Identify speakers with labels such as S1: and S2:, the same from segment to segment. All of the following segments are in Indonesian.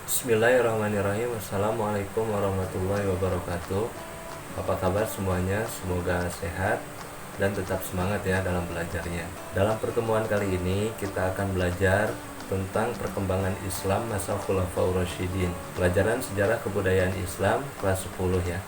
S1: Bismillahirrahmanirrahim. Assalamualaikum warahmatullahi wabarakatuh. Apa kabar semuanya? Semoga sehat dan tetap semangat ya dalam belajarnya. Dalam pertemuan kali ini kita akan belajar tentang perkembangan Islam masa Khulafaur Rasyidin. Pelajaran sejarah kebudayaan Islam kelas 10 ya.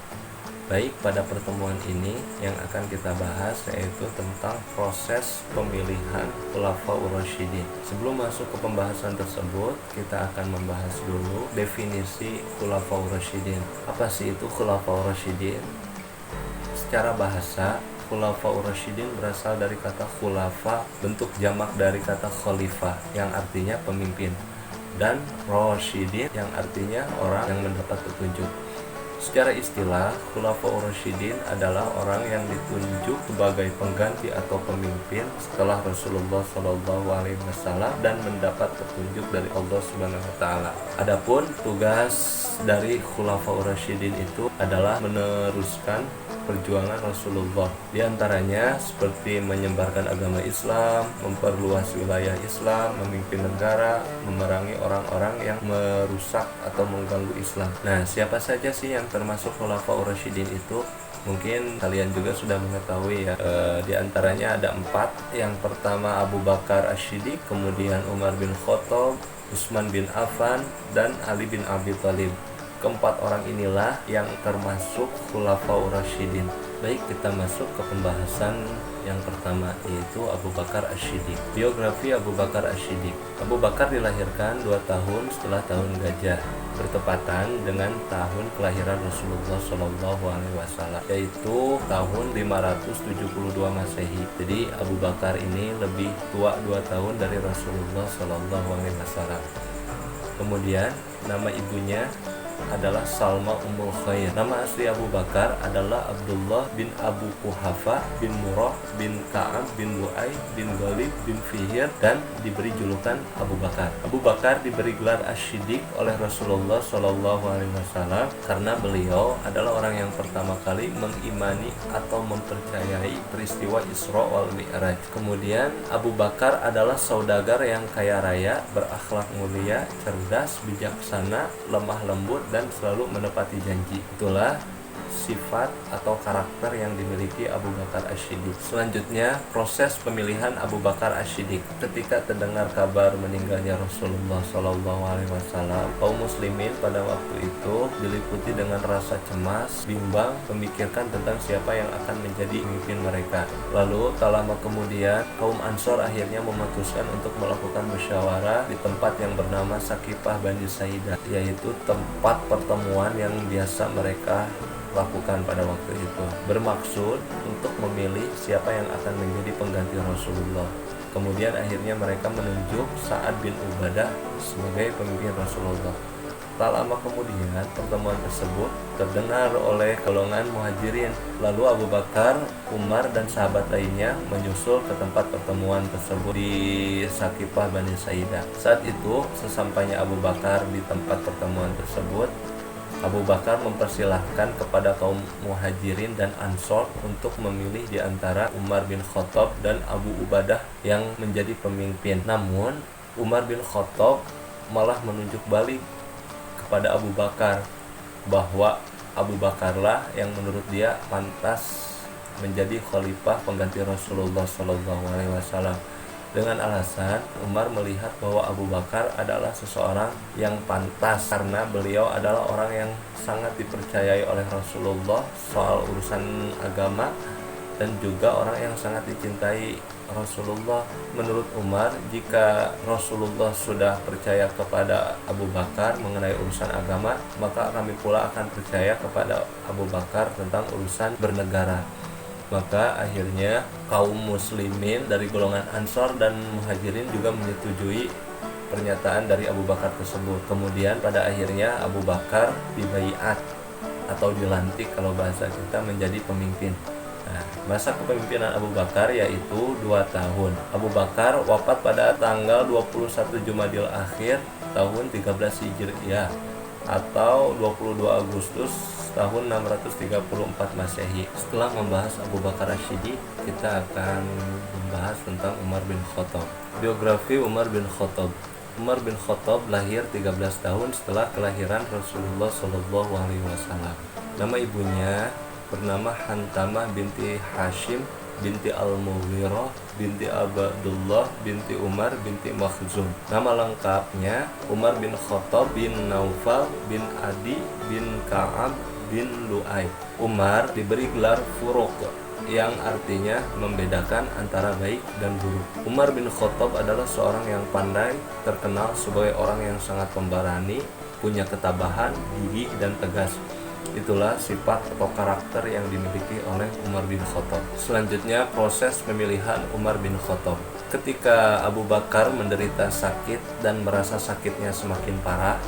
S1: Baik, pada pertemuan ini yang akan kita bahas yaitu tentang proses pemilihan Khulafaur Rasyidin. Sebelum masuk ke pembahasan tersebut, kita akan membahas dulu definisi Khulafaur Rasyidin. Apa sih itu Khulafaur Rasyidin? Secara bahasa, Khulafaur Rasyidin berasal dari kata khulafa, bentuk jamak dari kata khalifah yang artinya pemimpin, dan Rasyidin yang artinya orang yang mendapat petunjuk. Secara istilah, Khulafaur Rasyidin adalah orang yang ditunjuk sebagai pengganti atau pemimpin setelah Rasulullah SAW dan mendapat petunjuk dari Allah Subhanahu wa taala. Adapun tugas dari Khulafaur Rasyidin itu adalah meneruskan perjuangan Rasulullah. Di antaranya seperti menyebarkan agama Islam, memperluas wilayah Islam, memimpin negara, memerangi orang-orang yang merusak atau mengganggu Islam. Nah, siapa saja sih yang termasuk Khulafaur Rasyidin itu? Mungkin kalian juga sudah mengetahui ya. Di antaranya ada 4. Yang pertama Abu Bakar Asy-Syiddiq, kemudian Umar bin Khattab, Utsman bin Affan, dan Ali bin Abi Thalib. Keempat orang inilah yang termasuk Khulafaur Rasyidin. Baik, kita masuk ke pembahasan yang pertama, yaitu Abu Bakar Asy-Syiddiq. Biografi Abu Bakar Asy-Syiddiq. Abu Bakar dilahirkan 2 tahun setelah tahun gajah, bertepatan dengan tahun kelahiran Rasulullah SAW, yaitu tahun 572 Masehi. Jadi Abu Bakar ini lebih tua 2 tahun dari Rasulullah SAW. Kemudian nama ibunya adalah Salma Ummul Khair. Nama asli Abu Bakar adalah Abdullah bin Abu Quhafa bin Murrah bin Ka'ab bin Lu'ay bin Ghalib bin Fihr, dan diberi julukan Abu Bakar. Abu Bakar diberi gelar Asy-Syiddiq oleh Rasulullah SAW karena beliau adalah orang yang pertama kali mengimani atau mempercayai peristiwa Isra wal Mi'raj. Kemudian Abu Bakar adalah saudagar yang kaya raya, berakhlak mulia, cerdas, bijaksana, lemah lembut, dan selalu menepati janji. Itulah sifat atau karakter yang dimiliki Abu Bakar Asy-Syiddiq. Selanjutnya, proses pemilihan Abu Bakar Asy-Syiddiq. Ketika terdengar kabar meninggalnya Rasulullah SAW, kaum muslimin pada waktu itu diliputi dengan rasa cemas, bimbang, memikirkan tentang siapa yang akan menjadi pemimpin mereka. Lalu, tak lama kemudian, kaum Ansor akhirnya memutuskan untuk melakukan musyawarah di tempat yang bernama Sakifah Bani Saidah, yaitu tempat pertemuan yang biasa mereka lakukan pada waktu itu, bermaksud untuk memilih siapa yang akan menjadi pengganti Rasulullah. Kemudian akhirnya mereka menunjuk Sa'ad bin Ubadah sebagai pemimpin Rasulullah. Tak lama kemudian pertemuan tersebut terdengar oleh golongan Muhajirin. Lalu Abu Bakar, Umar, dan sahabat lainnya menyusul ke tempat pertemuan tersebut di Sakifah Bani Saidah. Saat itu, sesampainya Abu Bakar di tempat pertemuan tersebut, Abu Bakar mempersilahkan kepada kaum Muhajirin dan Ansor untuk memilih di antara Umar bin Khattab dan Abu Ubadah yang menjadi pemimpin. Namun Umar bin Khattab malah menunjuk balik kepada Abu Bakar bahwa Abu Bakarlah yang menurut dia pantas menjadi khalifah pengganti Rasulullah SAW. Dengan alasan Umar melihat bahwa Abu Bakar adalah seseorang yang pantas karena beliau adalah orang yang sangat dipercayai oleh Rasulullah soal urusan agama, dan juga orang yang sangat dicintai Rasulullah. Menurut Umar, jika Rasulullah sudah percaya kepada Abu Bakar mengenai urusan agama, maka kami pula akan percaya kepada Abu Bakar tentang urusan bernegara. Maka akhirnya kaum muslimin dari golongan Ansor dan Muhajirin juga menyetujui pernyataan dari Abu Bakar tersebut. Kemudian pada akhirnya Abu Bakar dibaiat atau dilantik kalau bahasa kita menjadi pemimpin. Nah, masa kepemimpinan Abu Bakar yaitu 2 tahun. Abu Bakar wafat pada tanggal 21 Jumadil Akhir tahun 13 Hijriah atau 22 Agustus tahun 634 Masehi. Setelah membahas Abu Bakar Asy-Syiddiq, kita akan membahas tentang Umar bin Khattab. Biografi Umar bin Khattab. Umar bin Khattab lahir 13 tahun setelah kelahiran Rasulullah Shallallahu Alaihi Wasallam. Nama ibunya bernama Hantamah binti Hashim binti Al-Mughirah binti Abdullah binti Umar binti Makhzum. Nama lengkapnya Umar bin Khattab bin Naufal bin Adi bin Ka'ab bin Lu'ay. Umar diberi gelar Furuq yang artinya membedakan antara baik dan buruk. Umar bin Khattab adalah seorang yang pandai, terkenal sebagai orang yang sangat pemberani, punya ketabahan, gigih dan tegas. Itulah sifat atau karakter yang dimiliki oleh Umar bin Khattab. Selanjutnya proses pemilihan Umar bin Khattab. Ketika Abu Bakar menderita sakit dan merasa sakitnya semakin parah,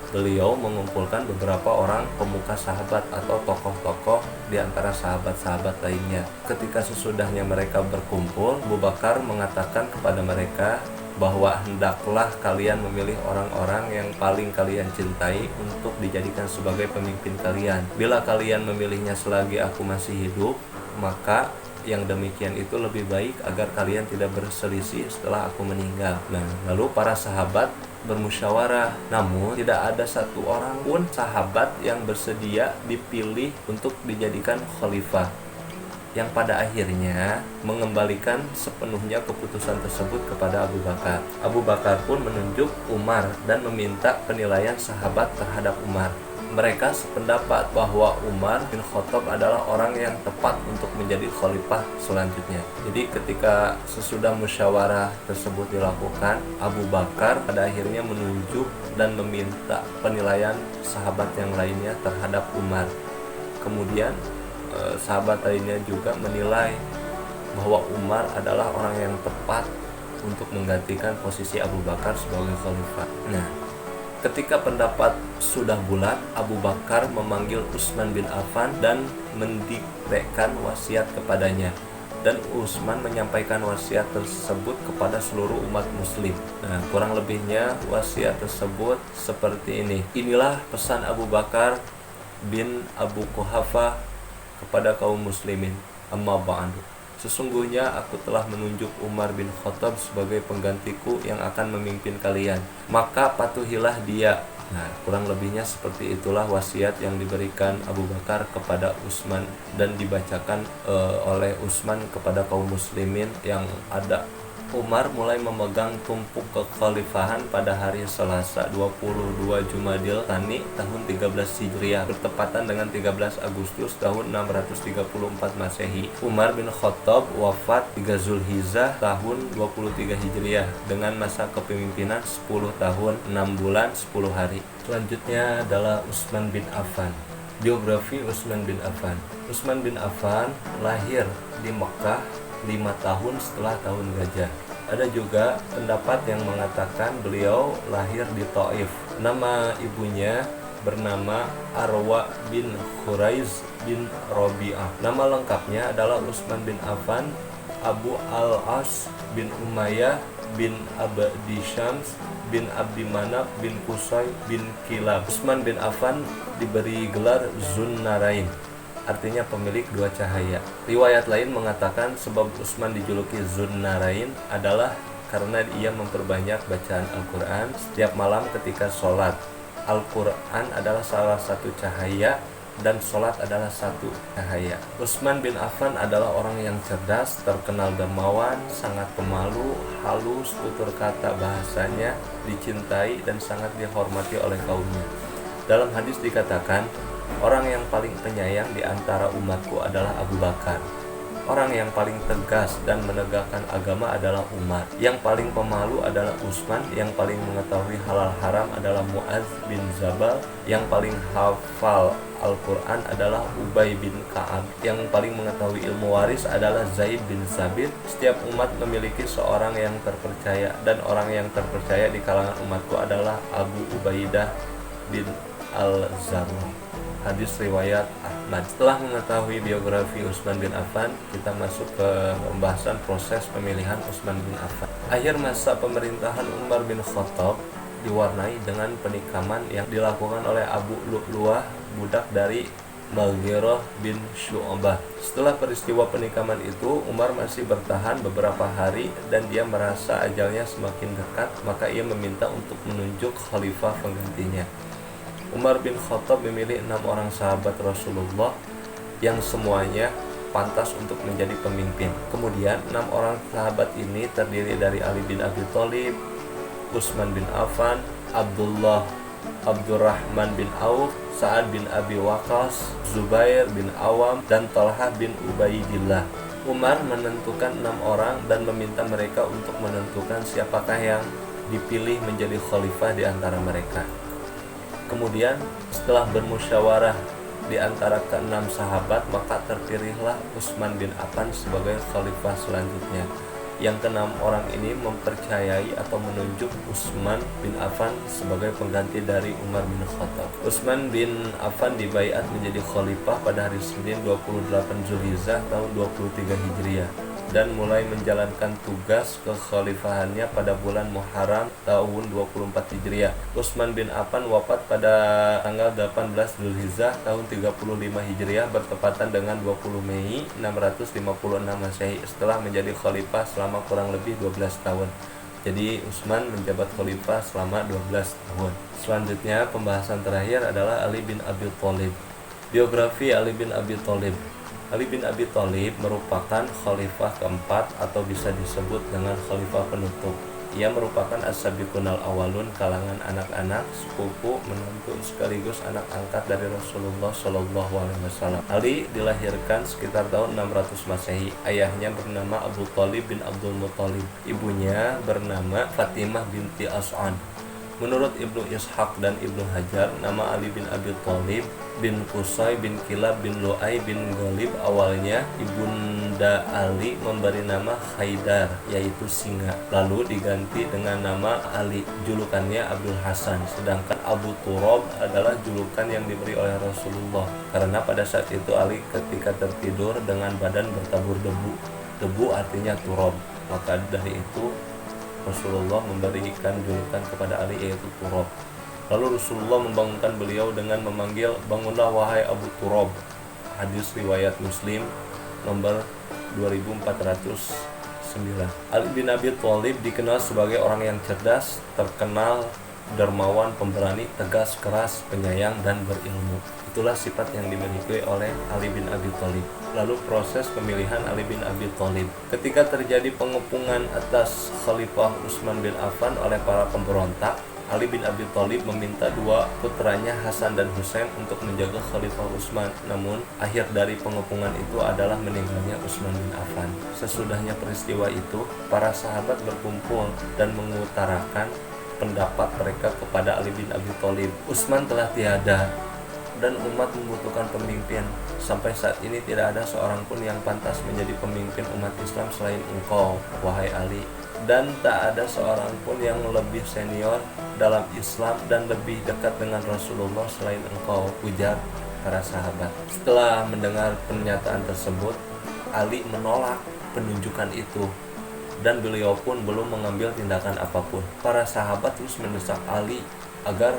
S1: beliau mengumpulkan beberapa orang pemuka sahabat atau tokoh-tokoh di antara sahabat-sahabat lainnya. Ketika sesudahnya mereka berkumpul, Abu Bakar mengatakan kepada mereka bahwa hendaklah kalian memilih orang-orang yang paling kalian cintai untuk dijadikan sebagai pemimpin kalian. Bila kalian memilihnya selagi aku masih hidup, maka yang demikian itu lebih baik agar kalian tidak berselisih setelah aku meninggal. Nah, lalu para sahabat bermusyawarah, namun tidak ada satu orang pun sahabat yang bersedia dipilih untuk dijadikan khalifah, yang pada akhirnya mengembalikan sepenuhnya keputusan tersebut kepada Abu Bakar. Abu Bakar pun menunjuk Umar dan meminta penilaian sahabat terhadap Umar. Mereka sependapat bahwa Umar bin Khattab adalah orang yang tepat untuk menjadi khalifah selanjutnya. Jadi ketika sesudah musyawarah tersebut dilakukan, Abu Bakar pada akhirnya menunjuk dan meminta penilaian sahabat yang lainnya terhadap Umar. Kemudian sahabat lainnya juga menilai bahwa Umar adalah orang yang tepat untuk menggantikan posisi Abu Bakar sebagai khalifah. Nah, ketika pendapat sudah bulat, Abu Bakar memanggil Utsman bin Affan dan mendiktekan wasiat kepadanya. Dan Utsman menyampaikan wasiat tersebut kepada seluruh umat muslim. Nah, kurang lebihnya wasiat tersebut seperti ini. Inilah pesan Abu Bakar bin Abu Quhafah kepada kaum muslimin. Amma ba'du. Sesungguhnya aku telah menunjuk Umar bin Khattab sebagai penggantiku yang akan memimpin kalian. Maka patuhilah dia. Nah, kurang lebihnya seperti itulah wasiat yang diberikan Abu Bakar kepada Utsman dan dibacakan oleh Utsman kepada kaum muslimin yang ada. Umar mulai memegang tumpuk kekhalifahan pada hari Selasa 22 Jumadil Tsani tahun 13 Hijriah bertepatan dengan 13 Agustus tahun 634 Masehi. Umar bin Khattab wafat 3 Zulhijjah tahun 23 Hijriah dengan masa kepemimpinan 10 tahun 6 bulan 10 hari. Selanjutnya adalah Utsman bin Affan. Biografi Utsman bin Affan. Utsman bin Affan lahir di Mekkah 5 tahun setelah tahun gajah. Ada juga pendapat yang mengatakan beliau lahir di Taif. Nama ibunya bernama Arwa bin Khuraiz bin Rabi'ah. Nama lengkapnya adalah Utsman bin Affan Abu Al-As bin Umayyah bin Abdi Syams bin Abdi Manaf bin Qusay bin Kilab. Utsman bin Affan diberi gelar Zunnarain, artinya pemilik dua cahaya. Riwayat lain mengatakan sebab Utsman dijuluki Zunnarain adalah karena ia memperbanyak bacaan Al-Quran setiap malam ketika sholat. Al-Quran adalah salah satu cahaya dan sholat adalah satu cahaya. Utsman bin Affan adalah orang yang cerdas, terkenal dermawan, sangat pemalu, halus, tutur kata bahasanya, dicintai dan sangat dihormati oleh kaumnya. Dalam hadis dikatakan, orang yang paling penyayang di antara umatku adalah Abu Bakar. Orang yang paling tegas dan menegakkan agama adalah Umar. Yang paling pemalu adalah Utsman. Yang paling mengetahui halal haram adalah Mu'adz bin Jabal. Yang paling hafal Al-Quran adalah Ubay bin Ka'ab. Yang paling mengetahui ilmu waris adalah Zaid bin Sabit. Setiap umat memiliki seorang yang terpercaya, dan orang yang terpercaya di kalangan umatku adalah Abu Ubaidah bin Al-Zarrah. Hadis riwayat Ahmad. Setelah mengetahui biografi Utsman bin Affan, kita masuk ke pembahasan proses pemilihan Utsman bin Affan. Akhir masa pemerintahan Umar bin Khattab diwarnai dengan penikaman yang dilakukan oleh Abu Lu'lu'ah, budak dari Mughirah bin Syu'bah. Setelah peristiwa penikaman itu, Umar masih bertahan beberapa hari dan dia merasa ajalnya semakin dekat, maka ia meminta untuk menunjuk khalifah penggantinya. Umar bin Khattab memilih 6 orang sahabat Rasulullah yang semuanya pantas untuk menjadi pemimpin. Kemudian 6 orang sahabat ini terdiri dari Ali bin Abi Thalib, Utsman bin Affan, Abdurrahman bin Auf, Sa'ad bin Abi Waqqas, Zubair bin Awam, dan Talha bin Ubaidillah. Umar menentukan 6 orang dan meminta mereka untuk menentukan siapakah yang dipilih menjadi khalifah di antara mereka. Kemudian setelah bermusyawarah di antara ke-6 sahabat, maka terpilihlah Utsman bin Affan sebagai khalifah selanjutnya. Yang ke-6 orang ini mempercayai atau menunjuk Utsman bin Affan sebagai pengganti dari Umar bin Khattab. Utsman bin Affan dibaiat menjadi khalifah pada hari Senin 28 Zulhijjah tahun 23 Hijriah dan mulai menjalankan tugas kekhalifahannya pada bulan Muharram tahun 24 Hijriah. Utsman bin Affan wafat pada tanggal 18 Zulhijjah tahun 35 Hijriah bertepatan dengan 20 Mei 656 Masehi setelah menjadi khalifah selama kurang lebih 12 tahun. Jadi Utsman menjabat khalifah selama 12 tahun. Selanjutnya pembahasan terakhir adalah Ali bin Abi Thalib. Biografi Ali bin Abi Thalib. Ali bin Abi Thalib merupakan khalifah keempat atau bisa disebut dengan khalifah penutup. Ia merupakan as-sabiqunal awalun, kalangan anak-anak, sepupu, menantu sekaligus anak angkat dari Rasulullah Shallallahu Alaihi Wasallam. Ali dilahirkan sekitar tahun 600 Masehi. Ayahnya bernama Abu Thalib bin Abdul Muthalib. Ibunya bernama Fatimah binti As'ad. Menurut Ibnu Ishaq dan Ibnu Hajar, nama Ali bin Abi Thalib bin Qusay bin Kilab bin Lu'ay bin Ghalib awalnya Ibunda Ali memberi nama Haidar, yaitu singa, lalu diganti dengan nama Ali. Julukannya Abdul Hasan, sedangkan Abu Turab adalah julukan yang diberi oleh Rasulullah karena pada saat itu Ali ketika tertidur dengan badan bertabur debu. Debu artinya turab, maka dari itu Rasulullah memberikan julukan kepada Ali yaitu Turab. Lalu Rasulullah membangunkan beliau dengan memanggil, "Bangunlah wahai Abu Turab." Hadis riwayat Muslim nomor 2409. Ali bin Abi Thalib dikenal sebagai orang yang cerdas, terkenal, dermawan, pemberani, tegas, keras, penyayang, dan berilmu. Itulah sifat yang dimiliki oleh Ali bin Abi Thalib. Lalu proses pemilihan Ali bin Abi Thalib. Ketika terjadi pengepungan atas Khalifah Utsman bin Affan oleh para pemberontak, Ali bin Abi Thalib meminta 2 putranya Hasan dan Husain untuk menjaga Khalifah Utsman. Namun, akhir dari pengepungan itu adalah meninggalnya Utsman bin Affan. Sesudahnya peristiwa itu, para sahabat berkumpul dan mengutarakan pendapat mereka kepada Ali bin Abi Thalib. Utsman telah tiada dan umat membutuhkan pemimpin. Sampai saat ini tidak ada seorang pun yang pantas menjadi pemimpin umat Islam selain engkau, wahai Ali. Dan tak ada seorang pun yang lebih senior dalam Islam dan lebih dekat dengan Rasulullah selain engkau, ujar para sahabat. Setelah mendengar pernyataan tersebut, Ali menolak penunjukan itu dan beliau pun belum mengambil tindakan apapun. Para sahabat terus mendesak Ali agar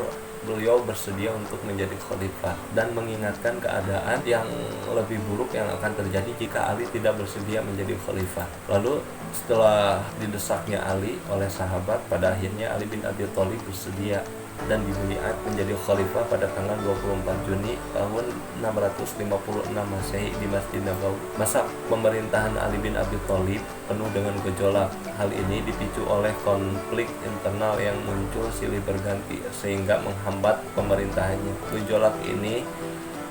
S1: beliau bersedia untuk menjadi khalifah dan mengingatkan keadaan yang lebih buruk yang akan terjadi jika Ali tidak bersedia menjadi khalifah. Lalu setelah didesaknya Ali oleh sahabat, pada akhirnya Ali bin Abi Thalib bersedia dan dibaiat menjadi khalifah pada tanggal 24 Juni tahun 656 Masehi di Masjid Nabawi. Masa pemerintahan Ali bin Abi Thalib penuh dengan gejolak. Hal ini dipicu oleh konflik internal yang muncul silih berganti sehingga menghambat pemerintahannya. Gejolak ini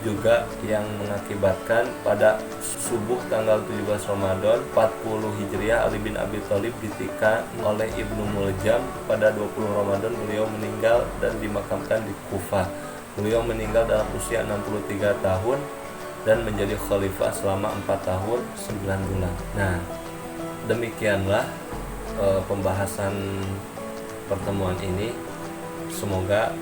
S1: juga yang mengakibatkan pada subuh tanggal 17 Ramadan 40 Hijriah Ali bin Abi Thalib ditikam oleh Ibnu Muljam. Pada 20 Ramadan beliau meninggal dan dimakamkan di Kufah. Beliau meninggal dalam usia 63 tahun dan menjadi khalifah selama 4 tahun 9 bulan. Nah, demikianlah pembahasan pertemuan ini. Semoga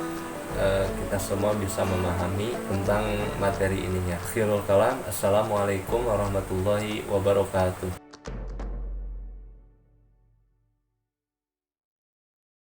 S1: kita semua bisa memahami tentang materi ininya. Akhirul kalam, assalamualaikum warahmatullahi wabarakatuh.